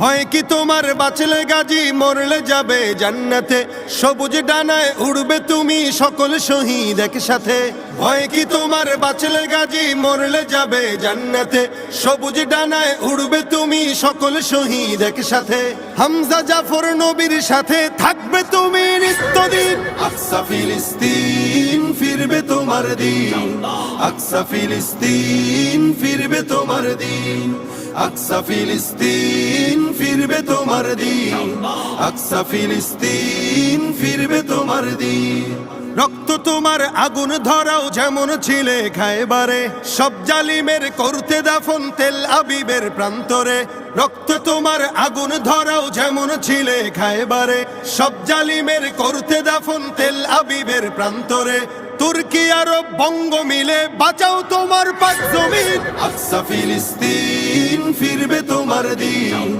ভয় কি তোমার বাঁচলে গাজী মরলে যাবে জান্নাতে সবুজ ডানায় উড়বে তুমি সকল শহীদ একসাথে ভয় কি তোমার বাঁচলে গাজী মরলে যাবে জান্নাতে সবুজ ডানায় উড়বে তুমি সকল শহীদ একসাথে হামজা জাফর নবীর সাথে থাকবে তুমি নিত্যদিন আকসা ফিলিস্তিন ফিরবে তোমার দিন আকসা ফিলিস্তিন ফিরবে তোমার দিন আকসা ফিলিস্তিন ফিরবে তোমার দিন আকসা ফিলিস্তিন ফিরবে তোমার দিন রক্ত তোমার আগুন ধরাও যেমন ছিলে খায়বারে সব জালিমের করতে দাফন তেল আবিবের প্রান্তরে রক্ত তোমার আগুন ধরাও যেমন ছিলে খায়বারে সব জালিমের করতে দাফন তেল আবিবের প্রান্তরে তুর্কি আরব বঙ্গ মিলে বাঁচাও তোমার পাক জমিন আকসা ফিলিস্তিন ফিরবে তোমার দিন।